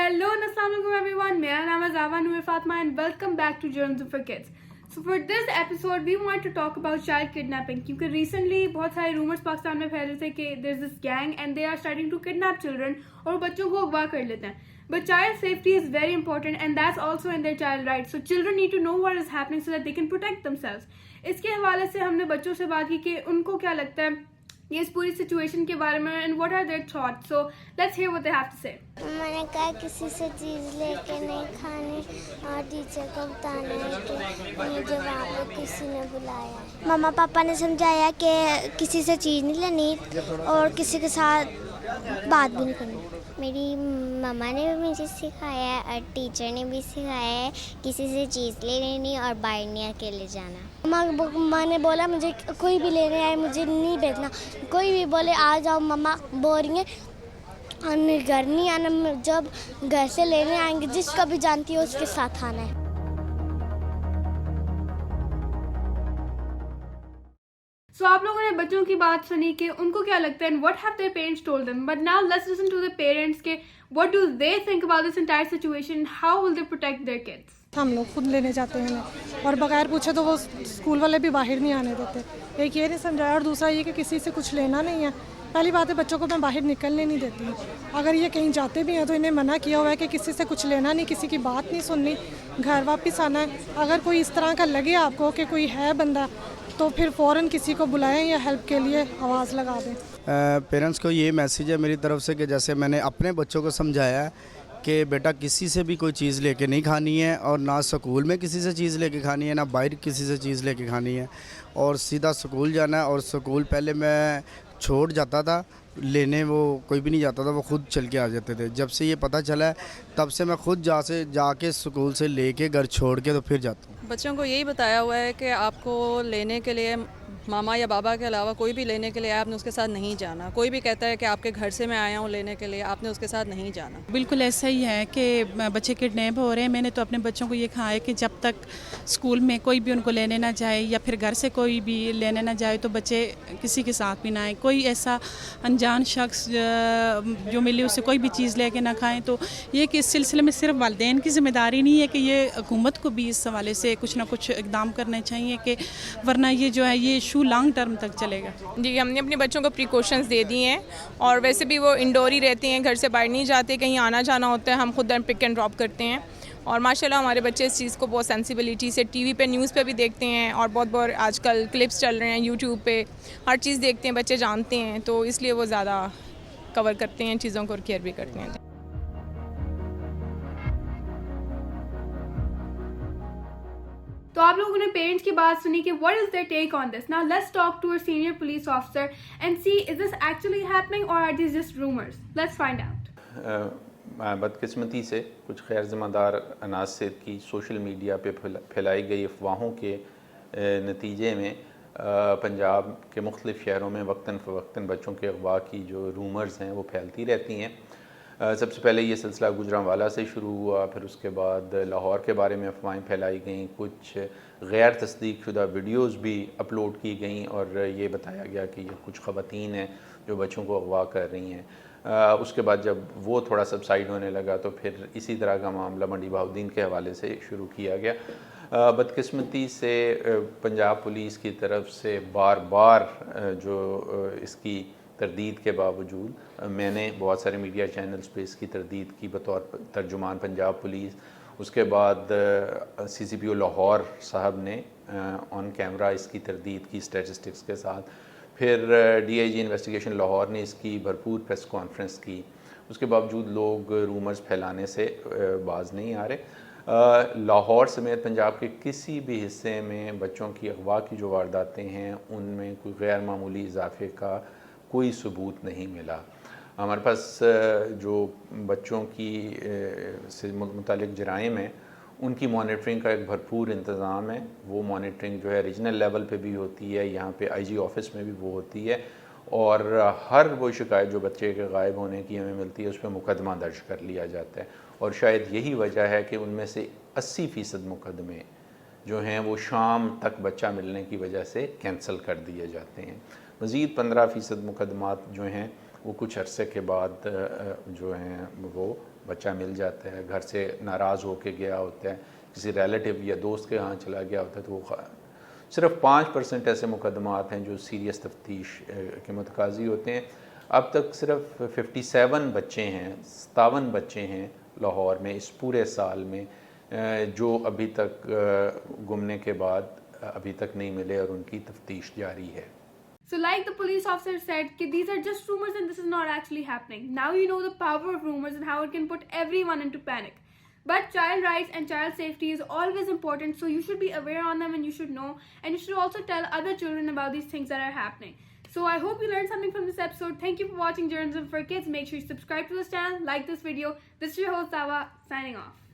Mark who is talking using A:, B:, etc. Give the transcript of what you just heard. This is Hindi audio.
A: Hello and Assalamualaikum everyone. मेरा नाम है ज़ावा नूर Fatima and welcome back to Journalism for Kids. So for this episode we want to talk about child kidnapping क्योंकि recently बहुत सारे rumors पाकिस्तान में फैल रहे थे कि there's this gang and they are starting to kidnap children और बच्चों को अगवा कर लेते हैं. But child safety is very important and that's also in their child rights. So children need to know what is happening so that they can protect themselves. इसके हवाले से हमने बच्चों से बात की कि उनको क्या लगता है ये इस पूरी सिचुएशन के बारे में and what are their thoughts. So let's hear what they have to say.
B: मैंने कहा किसी से चीज़ लेके नहीं खानी और टीचर को बताना है कि मुझे वहाँ पे किसी ने बुलाया है. मम्मा पापा ने समझाया कि किसी से चीज़ नहीं लेनी और किसी के साथ बात भी नहीं करनी. मेरी मम्मा ने भी मुझे सिखाया है और टीचर ने भी सिखाया है किसी से चीज़ ले लेनी और बाहर नहीं अकेले जाना. मम्मा ने बोला मुझे कोई भी लेने आए मुझे नहीं भेजना. कोई भी बोले आ जाओ मम्मा बोल रही है घर नहीं आना. जब घर से लेने आएंगे जिसका भी जानती हो उसके साथ आना है.
A: So आप लोगों ने बच्चों की बात सुनी कि उनको क्या लगता है and what have their parents told them. But now let's listen to the parents के what do they think about this entire situation. How will they protect their kids.
C: हम लोग खुद लेने जाते हैं और बगैर पूछे तो वो स्कूल वाले भी बाहर नहीं आने देते. एक ये नहीं समझाया और दूसरा ये कि किसी से कुछ लेना नहीं है. पहली बात है बच्चों को मैं बाहर निकलने नहीं देती हूँ. अगर ये कहीं जाते भी हैं तो इन्हें मना किया हुआ है कि किसी से कुछ लेना नहीं, किसी की बात नहीं सुननी, घर वापस आना है. अगर कोई इस तरह का लगे आपको कि कोई है बंदा तो फिर फ़ौरन किसी को बुलाएं या हेल्प के लिए आवाज़ लगा दें.
D: पेरेंट्स को ये मैसेज है मेरी तरफ से कि जैसे मैंने अपने बच्चों को समझाया है कि बेटा किसी से भी कोई चीज़ लेके नहीं खानी है और ना स्कूल में किसी से चीज़ लेके खानी है ना बाहर किसी से चीज़ लेके खानी है और सीधा स्कूल जाना है. और स्कूल पहले मैं छोड़ जाता था लेने, वो कोई भी नहीं जाता था, वो खुद चल के आ जाते थे. जब से ये पता चला है तब से मैं खुद जाके स्कूल से लेके घर छोड़ के तो फिर जाता हूँ.
E: बच्चों को यही बताया हुआ है कि आपको लेने के लिए मामा या बाबा के अलावा कोई भी लेने के लिए आपने उसके साथ नहीं जाना. कोई भी कहता है कि आपके घर से मैं आया हूँ लेने के लिए, आपने उसके साथ नहीं जाना.
F: बिल्कुल ऐसा ही है कि बच्चे किडनैप हो रहे हैं. मैंने तो अपने बच्चों को ये कहा है कि जब तक स्कूल में कोई भी उनको लेने ना जाए या फिर घर से कोई भी लेने ना जाए तो बच्चे किसी के साथ भी ना आए. कोई ऐसा अनजान शख्स जो मिले उससे कोई भी चीज़ लेके ना खाएं. तो ये कि इस सिलसिले में सिर्फ वालिदैन की ज़िम्मेदारी नहीं है कि ये हुकूमत को भी इस हवाले से कुछ ना कुछ इक़दाम करने चाहिए कि वरना ये जो है ये लॉन्ग टर्म तक चलेगा.
G: जी हमने अपने बच्चों को प्रिकॉशंस दे दिए हैं और वैसे भी वो इंडोर ही रहते हैं, घर से बाहर नहीं जाते. कहीं आना जाना होता है हम खुद पिक एंड ड्रॉप करते हैं और माशाल्लाह हमारे बच्चे इस चीज़ को बहुत सेंसिबिलिटी से टीवी पे न्यूज़ पे भी देखते हैं और बहुत आजकल क्लिप्स चल रहे हैं यूट्यूब पे, हर चीज़ देखते हैं, बच्चे जानते हैं. तो इसलिए वो ज़्यादा कवर करते हैं चीज़ों को और केयर भी करते हैं.
A: तो आप लोगों ने पेरेंट्स की बात सुनी कि what is their take on this. Now let's talk to a senior police officer and see is this actually happening or are these just rumors. Let's find out.
H: बदकिस्मती से कुछ गैर ज़िम्मेदार अनासर की सोशल मीडिया पे फैलाई गई अफवाहों के नतीजे में पंजाब के मुख्तलिफ़ शहरों में वक्तन फ़वक्तन बच्चों के अगवा की जो रूमर्स हैं वो फैलती रहती हैं. सबसे पहले ये सिलसिला गुजरांवाला से शुरू हुआ, फिर उसके बाद लाहौर के बारे में अफवाहें फैलाई गईं, कुछ गैर तस्दीक शुदा वीडियोज़ भी अपलोड की गईं और ये बताया गया कि ये कुछ ख़वातीन हैं जो बच्चों को अगवा कर रही हैं. उसके बाद जब वो थोड़ा सबसाइड होने लगा तो फिर इसी तरह का मामला मंडी बहाउद्दीन के हवाले से शुरू किया गया. बदकिस्मती से पंजाब पुलिस की तरफ से बार बार जो इसकी तरदीद के बावजूद मैंने बहुत सारे मीडिया चैनल्स पे इसकी तरदीद की बतौर तर्जुमान पंजाब पुलिस. उसके बाद CCPO लाहौर साहब ने ऑन कैमरा इसकी तरदीद की स्टैटिस्टिक्स के साथ. फिर DIG इन्वेस्टिगेशन लाहौर ने इसकी भरपूर प्रेस कॉन्फ्रेंस की. उसके बावजूद लोग रूमर्स फैलाने से बाज नहीं आ रहे. लाहौर समेत पंजाब के किसी भी हिस्से में बच्चों की अगवा की जो वारदातें हैं उनमें कोई गैर मामूली इजाफे का कोई सबूत नहीं मिला. हमारे पास जो बच्चों की से मुतालिक जराइम हैं उनकी मॉनिटरिंग का एक भरपूर इंतज़ाम है. वो मॉनिटरिंग जो है रीजनल लेवल पे भी होती है, यहाँ पे IG ऑफिस में भी वो होती है और हर वो शिकायत जो बच्चे के गायब होने की हमें मिलती है उस पर मुकदमा दर्ज कर लिया जाता है. और शायद यही वजह है कि उनमें से 80% मुकदमे जो हैं वो शाम तक बच्चा मिलने की वजह से कैंसिल कर दिए जाते हैं. मज़ीद 15% मुकदमात जो हैं वो कुछ अरसे के बाद जो हैं वो बच्चा मिल जाता है, घर से नाराज़ होके गया होता है, किसी रिलेटिव या दोस्त के यहाँ चला गया होता है, तो वो सिर्फ 5% ऐसे मुकदमात हैं जो सीरियस तफ्तीश के मुतकाज़ी होते हैं। अब तक सिर्फ 57 बच्चे हैं, 57 बच्चे हैं लाहौर में इस पूरे साल में जो अभी तक गुमने के बाद अभी तक नहीं मिले और उनकी तफ्तीश जारी है।
A: So like the police officer said, these are just rumors and this is not actually happening. Now you know the power of rumors and how it can put everyone into panic. But child rights and child safety is always important, so you should be aware on them and you should know, and you should also tell other children about these things that are happening. So I hope you learned something from this episode. Thank you for watching Journalism for Kids. Make sure you subscribe to this channel, like this video. This is your host Sawa, signing off.